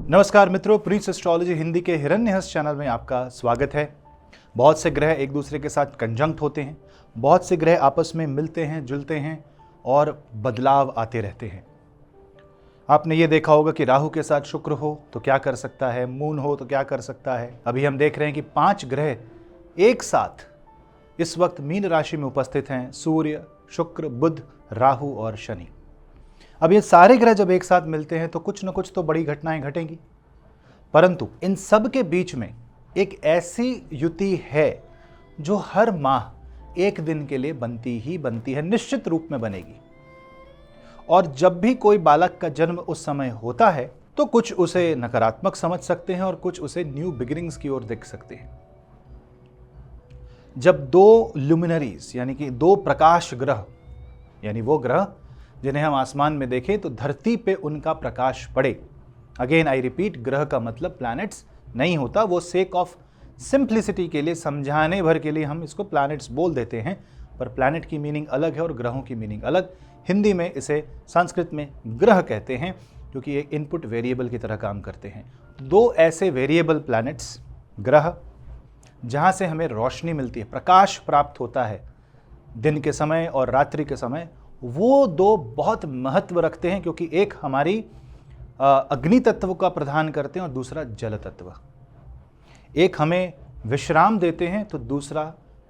नमस्कार मित्रों, Prince astrology Hindi के हिरण्यहस्त चैनल में आपका स्वागत है। बहुत से ग्रह एक दूसरे के साथ कंजंक्ट होते हैं, बहुत से ग्रह आपस में मिलते हैं, जुलते हैं और बदलाव आते रहते हैं। आपने ये देखा होगा कि राहु के साथ शुक्र हो तो क्या कर सकता है, मून हो तो क्या कर सकता है। अभी हम देख रहे हैं कि 5 ग्रह एक साथ इस वक्त मीन राशि में उपस्थित हैं, सूर्य, शुक्र, बुध, राहु और शनि। अब ये सारे ग्रह जब एक साथ मिलते हैं तो कुछ न कुछ तो बड़ी घटनाएं घटेंगी, परंतु इन सब के बीच में एक ऐसी युति है जो हर माह एक दिन के लिए बनती ही बनती है, निश्चित रूप में बनेगी। और जब भी कोई बालक का जन्म उस समय होता है तो कुछ उसे नकारात्मक समझ सकते हैं और कुछ उसे न्यू बिगिनिंग्स की ओर देख सकते हैं। जब 2 लुमिनरीज यानी कि 2 प्रकाश ग्रह, यानी वो ग्रह जिन्हें हम आसमान में देखें तो धरती पे उनका प्रकाश पड़े, अगेन आई रिपीट, ग्रह का मतलब प्लैनेट्स नहीं होता, वो सेक ऑफ सिंप्लिसिटी के लिए, समझाने भर के लिए हम इसको प्लैनेट्स बोल देते हैं, पर प्लैनेट की मीनिंग अलग है और ग्रहों की मीनिंग अलग। हिंदी में इसे, संस्कृत में ग्रह कहते हैं क्योंकि ये इनपुट वेरिएबल की तरह काम करते हैं। 2 ऐसे वेरिएबल प्लैनेट्स, ग्रह, जहाँ से हमें रोशनी मिलती है, प्रकाश प्राप्त होता है दिन के समय और रात्रि के समय, वो 2 बहुत महत्व रखते हैं क्योंकि एक हमारी अग्नि तत्व का प्रदान करते हैं और दूसरा जल तत्व। एक हमें विश्राम देते हैं तो दूसरा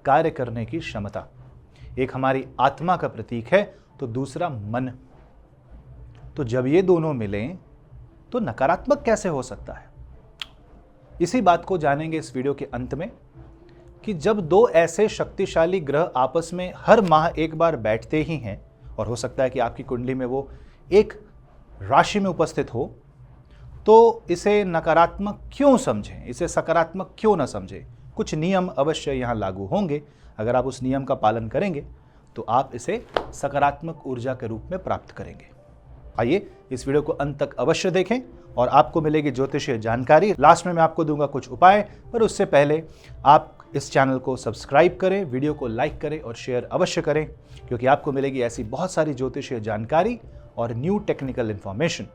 कार्य करने की क्षमता। एक हमारी आत्मा का प्रतीक है तो दूसरा मन। तो जब ये दोनों मिलें तो नकारात्मक कैसे हो सकता है? इसी बात को जानेंगे इस वीडियो के अंत में कि जब 2 ऐसे शक्तिशाली ग्रह आपस में हर माह एक बार बैठते ही हैं, और हो सकता है कि आपकी कुंडली में वो एक राशि में उपस्थित हो, तो इसे नकारात्मक क्यों समझें, इसे सकारात्मक क्यों ना समझें? कुछ नियम अवश्य यहाँ लागू होंगे। अगर आप उस नियम का पालन करेंगे तो आप इसे सकारात्मक ऊर्जा के रूप में प्राप्त करेंगे। आइए इस वीडियो को अंत तक अवश्य देखें और आपको मिलेगी ज्योतिषीय जानकारी। लास्ट में मैं आपको दूंगा कुछ उपाय, पर उससे पहले आप इस चैनल को सब्सक्राइब करें, वीडियो को लाइक करें और शेयर अवश्य करें, क्योंकि आपको मिलेगी ऐसी बहुत सारी ज्योतिषीय जानकारी और न्यू टेक्निकल इंफॉर्मेशन।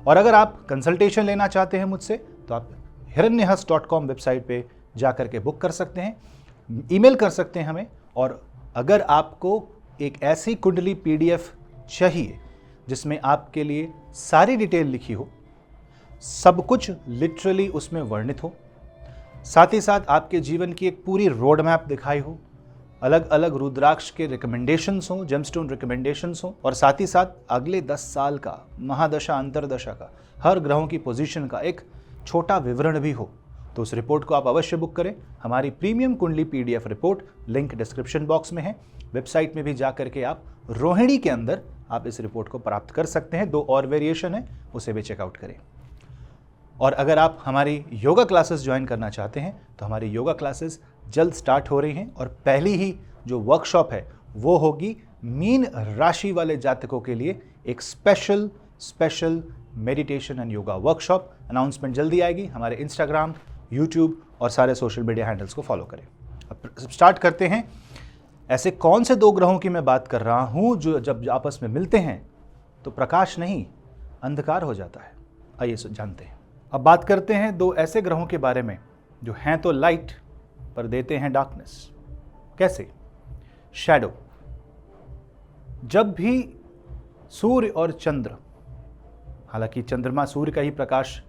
और अगर आप कंसल्टेशन लेना चाहते हैं मुझसे तो आप hiranyahast.com वेबसाइट पे जाकर के बुक कर सकते हैं, ईमेल कर सकते हैं हमें। और अगर आपको एक ऐसी कुंडली PDF चाहिए जिसमें आपके लिए सारी डिटेल लिखी हो, सब कुछ लिटरली उसमें वर्णित हो, साथ ही साथ आपके जीवन की एक पूरी रोड मैप दिखाई हो, अलग अलग रुद्राक्ष के रिकमेंडेशंस हों, जेमस्टोन रिकमेंडेशंस हों, और साथ ही साथ अगले 10 साल का महादशा अंतरदशा का हर ग्रहों की पोजीशन का एक छोटा विवरण भी हो, तो उस रिपोर्ट को आप अवश्य बुक करें। हमारी प्रीमियम कुंडली PDF report link description box में है। वेबसाइट में भी जा करके आप रोहिणी के अंदर आप इस रिपोर्ट को प्राप्त कर सकते हैं। 2 और वेरिएशन है, उसे भी चेकआउट करें। और अगर आप हमारी योगा क्लासेस ज्वाइन करना चाहते हैं तो हमारी योगा क्लासेस जल्द स्टार्ट हो रही हैं, और पहली ही जो वर्कशॉप है वो होगी मीन राशि वाले जातकों के लिए एक special meditation and yoga workshop. Announcement जल्दी आएगी। हमारे इंस्टाग्राम, यूट्यूब और सारे सोशल मीडिया हैंडल्स को फॉलो करें। अब स्टार्ट करते हैं। ऐसे कौन से 2 ग्रहों की मैं बात कर रहा हूं जो जब आपस में मिलते हैं तो प्रकाश नहीं अंधकार हो जाता है? आइए जानते हैं। अब बात करते हैं 2 ऐसे ग्रहों के बारे में जो हैं तो लाइट पर देते हैं डार्कनेस। कैसे? शैडो। जब भी सूर्य और चंद्र, हालांकि चंद्रमा सूर्य का ही प्रकाश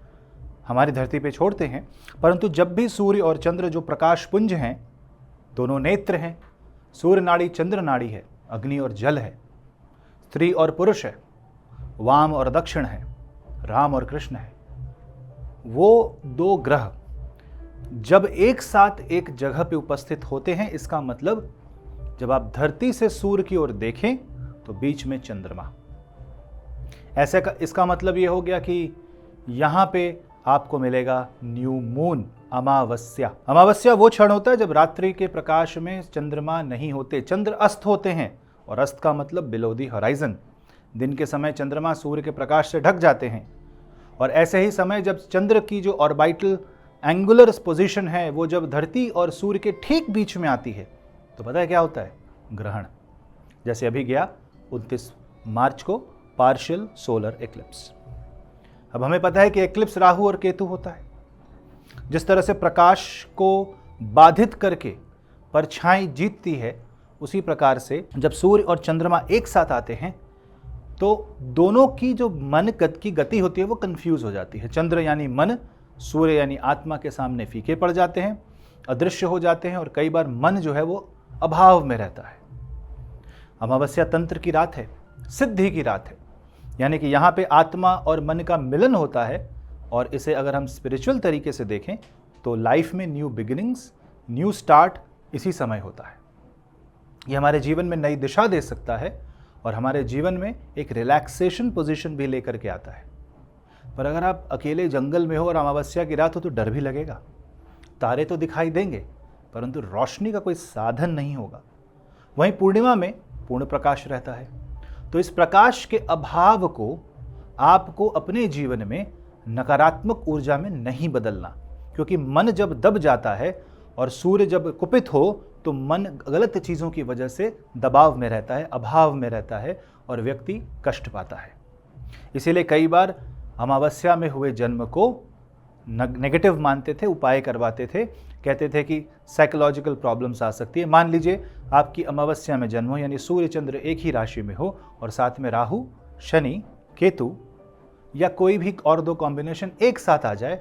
हमारी धरती पे छोड़ते हैं, परंतु जब भी सूर्य और चंद्र जो प्रकाश पुंज हैं, दोनों नेत्र हैं, सूर्य नाड़ी चंद्र नाड़ी है, अग्नि और जल है, स्त्री और पुरुष है, वाम और दक्षिण है, राम और कृष्ण है, वो 2 ग्रह जब एक साथ एक जगह पे उपस्थित होते हैं, इसका मतलब जब आप धरती से सूर्य की ओर देखें तो बीच में चंद्रमा। ऐसे का इसका मतलब ये हो गया कि यहाँ पे आपको मिलेगा न्यू मून, अमावस्या। अमावस्या वो क्षण होता है जब रात्रि के प्रकाश में चंद्रमा नहीं होते, चंद्र अस्त होते हैं, और अस्त का मतलब बिलो दी होराइजन। दिन के समय चंद्रमा सूर्य के प्रकाश से ढक जाते हैं, और ऐसे ही समय जब चंद्र की जो ऑर्बिटल एंगुलर पोजीशन है वो जब धरती और सूर्य के ठीक बीच में आती है तो पता है क्या होता है? ग्रहण। जैसे अभी गया 29 मार्च को पार्शियल सोलर इक्लिप्स। अब हमें पता है कि एक्लिप्स राहु और केतु होता है। जिस तरह से प्रकाश को बाधित करके परछाई जीतती है, उसी प्रकार से जब सूर्य और चंद्रमा एक साथ आते हैं तो दोनों की जो मन की गति होती है वो कंफ्यूज हो जाती है। चंद्र यानी मन, सूर्य यानी आत्मा के सामने फीके पड़ जाते हैं, अदृश्य हो जाते हैं, और कई बार मन जो है वो अभाव में रहता है। अमावस्या तंत्र की रात है, सिद्धि की रात है, यानी कि यहाँ पे आत्मा और मन का मिलन होता है। और इसे अगर हम स्पिरिचुअल तरीके से देखें तो लाइफ में न्यू बिगिनिंग्स, न्यू स्टार्ट इसी समय होता है। ये हमारे जीवन में नई दिशा दे सकता है और हमारे जीवन में एक रिलैक्सेशन पोजीशन भी लेकर के आता है। पर अगर आप अकेले जंगल में हो और अमावस्या की रात हो तो डर भी लगेगा। तारे तो दिखाई देंगे परंतु रोशनी का कोई साधन नहीं होगा। वहीं पूर्णिमा में पूर्ण प्रकाश रहता है। तो इस प्रकाश के अभाव को आपको अपने जीवन में नकारात्मक ऊर्जा में नहीं बदलना, क्योंकि मन जब दब जाता है और सूर्य जब कुपित हो तो मन गलत चीज़ों की वजह से दबाव में रहता है, अभाव में रहता है और व्यक्ति कष्ट पाता है। इसीलिए कई बार अमावस्या में हुए जन्म को नेगेटिव मानते थे, उपाय करवाते थे, कहते थे कि साइकोलॉजिकल प्रॉब्लम्स आ सकती है। मान लीजिए आपकी अमावस्या में जन्म हो, यानी सूर्य चंद्र एक ही राशि में हो और साथ में राहु, शनि, केतु या कोई भी और दो कॉम्बिनेशन एक साथ आ जाए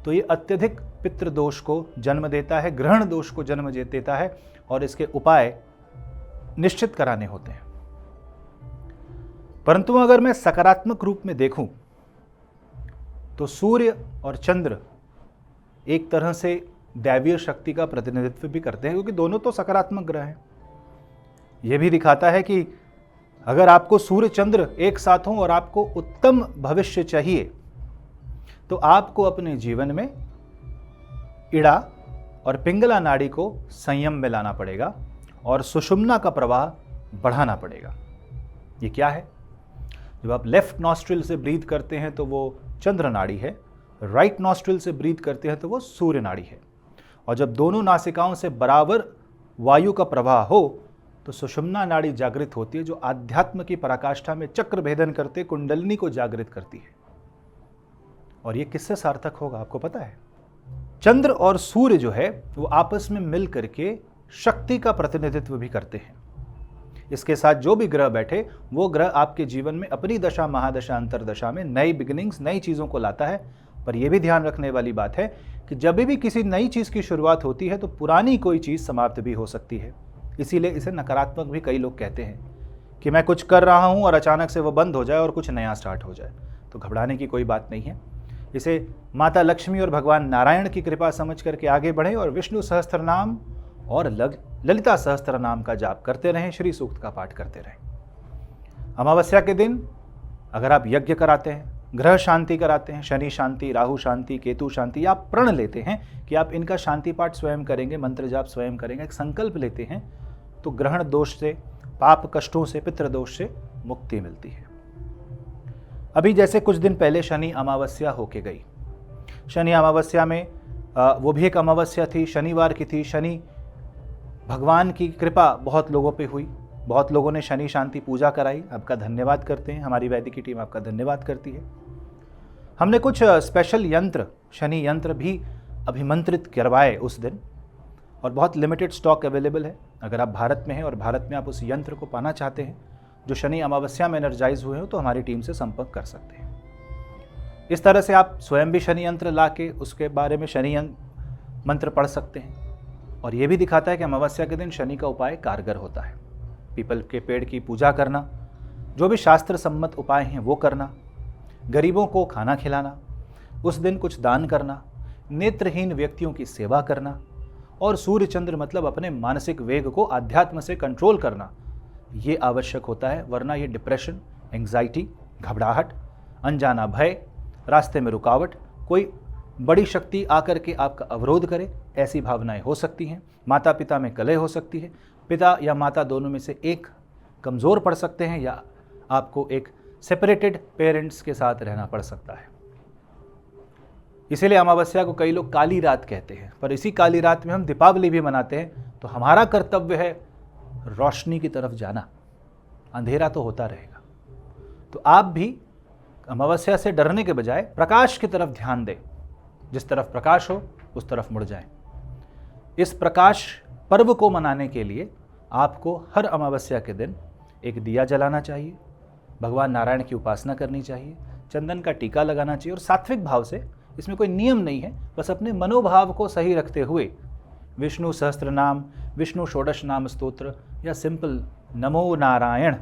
तो ये अत्यधिक पितृ दोष को जन्म देता है, ग्रहण दोष को जन्म देता है और इसके उपाय निश्चित कराने होते हैं। परंतु अगर मैं सकारात्मक रूप में देखूं तो सूर्य और चंद्र एक तरह से दैवीय शक्ति का प्रतिनिधित्व भी करते हैं, क्योंकि दोनों तो सकारात्मक ग्रह हैं। यह भी दिखाता है कि अगर आपको सूर्य चंद्र एक साथ हों और आपको उत्तम भविष्य चाहिए तो आपको अपने जीवन में इड़ा और पिंगला नाड़ी को संयम में लाना पड़ेगा और सुषुम्ना का प्रवाह बढ़ाना पड़ेगा। ये क्या है? जब आप लेफ्ट नॉस्ट्रिल से ब्रीथ करते हैं तो वो चंद्र नाड़ी है, राइट नॉस्ट्रिल से ब्रीथ करते हैं तो वो सूर्य नाड़ी है। और जब दोनों नासिकाओं से बराबर वायु का प्रवाह हो तो सुषुम्ना नाड़ी जागृत होती है, जो आध्यात्म की पराकाष्ठा में चक्र भेदन करते कुंडलिनी को जागृत करती है। और ये किससे सार्थक होगा आपको पता है? चंद्र और सूर्य जो है वो आपस में मिल करके शक्ति का प्रतिनिधित्व भी करते हैं। इसके साथ जो भी ग्रह बैठे वो ग्रह आपके जीवन में अपनी दशा, महादशा, अंतरदशा में नई बिगिनिंग्स, नई चीज़ों को लाता है। पर यह भी ध्यान रखने वाली बात है कि जब भी किसी नई चीज़ की शुरुआत होती है तो पुरानी कोई चीज़ समाप्त भी हो सकती है। इसीलिए इसे नकारात्मक भी कई लोग कहते हैं कि मैं कुछ कर रहा हूँ और अचानक से वो बंद हो जाए और कुछ नया स्टार्ट हो जाए। तो घबराने की कोई बात नहीं है। इसे माता लक्ष्मी और भगवान नारायण की कृपा समझ करके आगे बढ़ें और विष्णु सहस्त्र नाम और ललिता सहस्त्र नाम का जाप करते रहें, श्री सूक्त का पाठ करते रहें। अमावस्या के दिन अगर आप यज्ञ कराते हैं, ग्रह शांति कराते हैं, शनि शांति, राहु शांति, केतु शांति, या प्रण लेते हैं कि आप इनका शांति पाठ स्वयं करेंगे, मंत्र जाप स्वयं करेंगे, एक संकल्प लेते हैं, तो ग्रहण दोष से, पाप कष्टों से, पितृदोष से मुक्ति मिलती है। अभी जैसे कुछ दिन पहले शनि अमावस्या होके गई। शनि अमावस्या में वो भी एक अमावस्या थी, शनिवार की थी। शनि भगवान की कृपा बहुत लोगों पे हुई, बहुत लोगों ने शनि शांति पूजा कराई। आपका धन्यवाद करते हैं, हमारी वैदिक की टीम आपका धन्यवाद करती है। हमने कुछ स्पेशल यंत्र, शनि यंत्र भी अभिमंत्रित करवाए उस दिन, और बहुत लिमिटेड स्टॉक अवेलेबल है। अगर आप भारत में हैं और भारत में आप उस यंत्र को पाना चाहते हैं जो शनि अमावस्या में एनर्जाइज हुए हो, तो हमारी टीम से संपर्क कर सकते हैं। इस तरह से आप स्वयं भी शनि यंत्र ला के उसके बारे में शनि मंत्र पढ़ सकते हैं। और ये भी दिखाता है कि अमावस्या के दिन शनि का उपाय कारगर होता है। पीपल के पेड़ की पूजा करना, जो भी शास्त्र सम्मत उपाय हैं वो करना, गरीबों को खाना खिलाना, उस दिन कुछ दान करना, नेत्रहीन व्यक्तियों की सेवा करना, और सूर्य चंद्र मतलब अपने मानसिक वेग को अध्यात्म से कंट्रोल करना, ये आवश्यक होता है। वरना ये डिप्रेशन, एंग्जाइटी, घबराहट, अनजाना भय, रास्ते में रुकावट, कोई बड़ी शक्ति आकर के आपका अवरोध करे, ऐसी भावनाएं हो सकती हैं। माता पिता में कलह हो सकती है, पिता या माता दोनों में से एक कमज़ोर पड़ सकते हैं, या आपको एक सेपरेटेड पेरेंट्स के साथ रहना पड़ सकता है। इसीलिए अमावस्या को कई लोग काली रात कहते हैं, पर इसी काली रात में हम दीपावली भी मनाते हैं। तो हमारा कर्तव्य है रोशनी की तरफ जाना, अंधेरा तो होता रहेगा। तो आप भी अमावस्या से डरने के बजाय प्रकाश की तरफ ध्यान दें। जिस तरफ प्रकाश हो उस तरफ मुड़ जाएं। इस प्रकाश पर्व को मनाने के लिए आपको हर अमावस्या के दिन एक दिया जलाना चाहिए, भगवान नारायण की उपासना करनी चाहिए, चंदन का टीका लगाना चाहिए और सात्विक भाव से, इसमें कोई नियम नहीं है, बस अपने मनोभाव को सही रखते हुए विष्णु सहस्त्र नाम, विष्णु षोडश नाम स्तोत्र या सिंपल नमो नारायण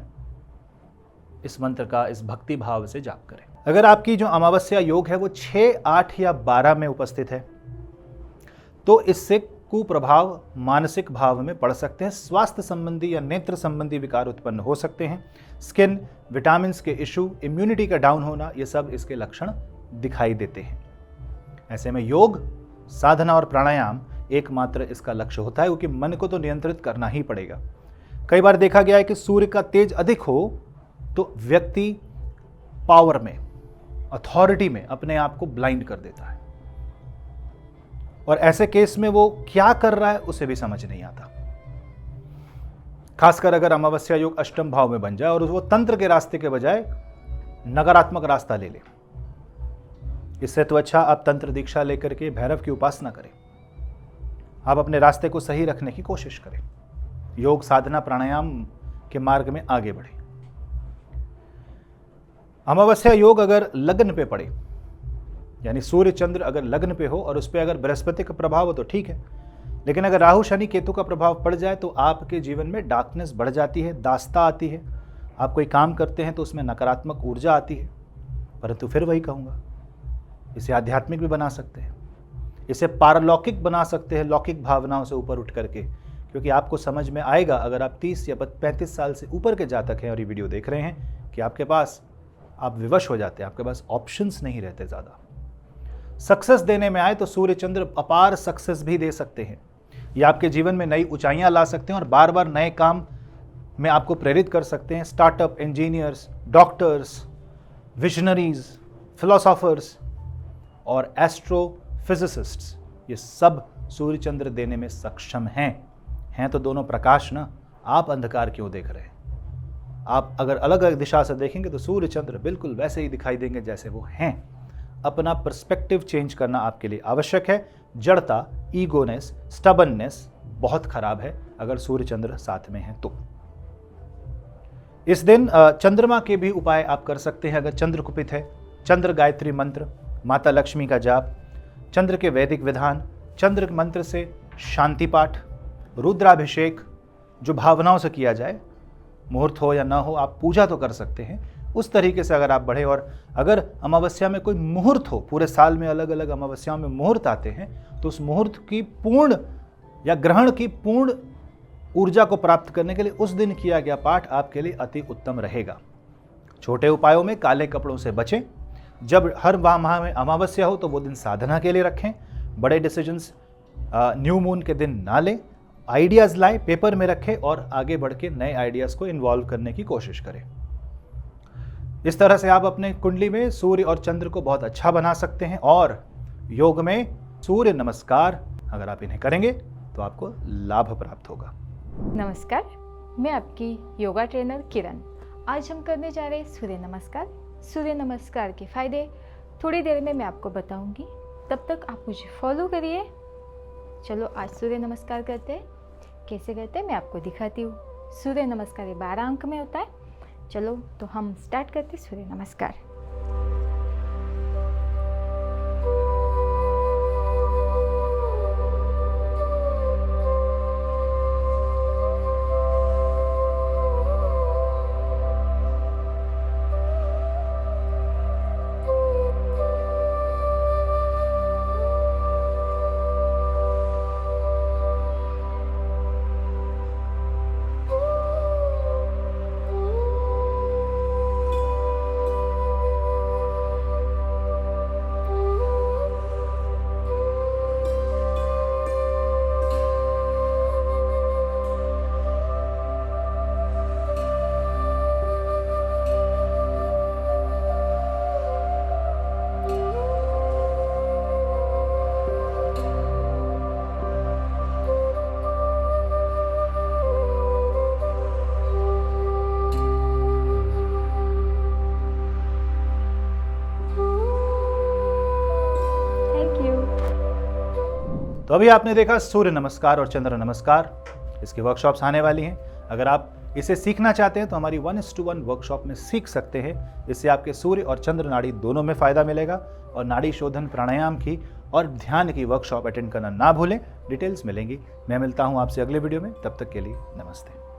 इस मंत्र का इस भक्ति भाव से जाप करें। अगर आपकी जो अमावस्या योग है वो 6, 8 या 12 में उपस्थित है तो इससे कुप्रभाव मानसिक भाव में पड़ सकते हैं। स्वास्थ्य संबंधी या नेत्र संबंधी विकार उत्पन्न हो सकते हैं। स्किन, विटामिन के इशू, इम्यूनिटी का डाउन होना, ये सब इसके लक्षण दिखाई देते हैं। ऐसे में योग, साधना और प्राणायाम एकमात्र इसका लक्ष्य होता है, क्योंकि मन को तो नियंत्रित करना ही पड़ेगा। कई बार देखा गया है कि सूर्य का तेज अधिक हो तो व्यक्ति पावर में, अथॉरिटी में अपने आप को ब्लाइंड कर देता है और ऐसे केस में वो क्या कर रहा है उसे भी समझ नहीं आता। खासकर अगर अमावस्या योग अष्टम भाव में बन जाए और वो तंत्र के रास्ते के बजाय नकारात्मक रास्ता ले ले, इससे तो अच्छा आप तंत्र दीक्षा लेकर के भैरव की उपासना करें। आप अपने रास्ते को सही रखने की कोशिश करें, योग, साधना, प्राणायाम के मार्ग में आगे बढ़े। अमावस्या योग अगर लग्न पे पड़े, यानी सूर्य चंद्र अगर लग्न पे हो और उस पर अगर बृहस्पति का प्रभाव हो तो ठीक है, लेकिन अगर राहु शनि केतु का प्रभाव पड़ जाए तो आपके जीवन में डार्कनेस बढ़ जाती है, दास्ता आती है। आप कोई काम करते हैं तो उसमें नकारात्मक ऊर्जा आती है। परंतु फिर वही कहूँगा, इसे आध्यात्मिक भी बना सकते हैं, इसे पारलौकिक बना सकते हैं, लौकिक भावनाओं से ऊपर उठ करके, क्योंकि आपको समझ में आएगा अगर आप 30 या 35 साल से ऊपर के जातक हैं और ये वीडियो देख रहे हैं कि आपके पास, आप विवश हो जाते हैं, आपके पास ऑप्शंस नहीं रहते ज़्यादा। सक्सेस देने में आए तो सूर्य चंद्र अपार सक्सेस भी दे सकते हैं। ये आपके जीवन में नई ऊंचाइयां ला सकते हैं और बार बार नए काम में आपको प्रेरित कर सकते हैं। Startup, engineers, doctors, visionaries, philosophers और एस्ट्रोफिजिसिस्ट्स, ये सब सूर्य चंद्र देने में सक्षम हैं तो दोनों प्रकाश ना। आप अंधकार क्यों देख रहे हैं? आप अगर अलग अलग दिशा से देखेंगे तो सूर्य चंद्र बिल्कुल वैसे ही दिखाई देंगे जैसे वो हैं। अपना पर्सपेक्टिव चेंज करना आपके लिए आवश्यक है। जड़ता, ईगोनेस, स्टबननेस बहुत खराब है अगर सूर्य चंद्र साथ में है तो। इस दिन चंद्रमा के भी उपाय आप कर सकते हैं। अगर चंद्र कुपित है, चंद्र गायत्री मंत्र, माता लक्ष्मी का जाप, चंद्र के वैदिक विधान, चंद्र मंत्र से शांति पाठ, रुद्राभिषेक जो भावनाओं से किया जाए, मुहूर्त हो या ना हो आप पूजा तो कर सकते हैं। उस तरीके से अगर आप बढ़े, और अगर अमावस्या में कोई मुहूर्त हो, पूरे साल में अलग अलग अमावस्याओं में मुहूर्त आते हैं, तो उस मुहूर्त की पूर्ण या ग्रहण की पूर्ण ऊर्जा को प्राप्त करने के लिए उस दिन किया गया पाठ आपके लिए अति उत्तम रहेगा। छोटे उपायों में काले कपड़ों से बचें। जब हर माह में अमावस्या हो तो वो दिन साधना के लिए रखें। बड़े डिसीजंस न्यू मून के दिन ना लें। आइडियाज़ लाएं, पेपर में रखें और आगे बढ़ के नए आइडियाज़ को इन्वॉल्व करने की कोशिश करें। इस तरह से आप अपने कुंडली में सूर्य और चंद्र को बहुत अच्छा बना सकते हैं। और योग में सूर्य नमस्कार अगर आप इन्हें करेंगे तो आपको लाभ प्राप्त होगा। नमस्कार, मैं आपकी योगा ट्रेनर किरण। आज हम करने जा रहे हैं सूर्य नमस्कार। सूर्य नमस्कार के फायदे थोड़ी देर में मैं आपको बताऊंगी, तब तक आप मुझे फॉलो करिए। चलो आज सूर्य नमस्कार करते हैं। कैसे करते हैं मैं आपको दिखाती हूँ। सूर्य नमस्कार ये 12 अंक में होता है। चलो तो हम स्टार्ट करते हैं सूर्य नमस्कार। तो अभी आपने देखा सूर्य नमस्कार और चंद्र नमस्कार, इसकी वर्कशॉप्स आने वाली हैं। अगर आप इसे सीखना चाहते हैं तो हमारी 1:1 वर्कशॉप में सीख सकते हैं। इससे आपके सूर्य और चंद्र नाड़ी दोनों में फायदा मिलेगा। और नाड़ी शोधन, प्राणायाम की और ध्यान की वर्कशॉप अटेंड करना ना भूलें। डिटेल्स मिलेंगी। मैं मिलता हूं आपसे अगले वीडियो में, तब तक के लिए नमस्ते।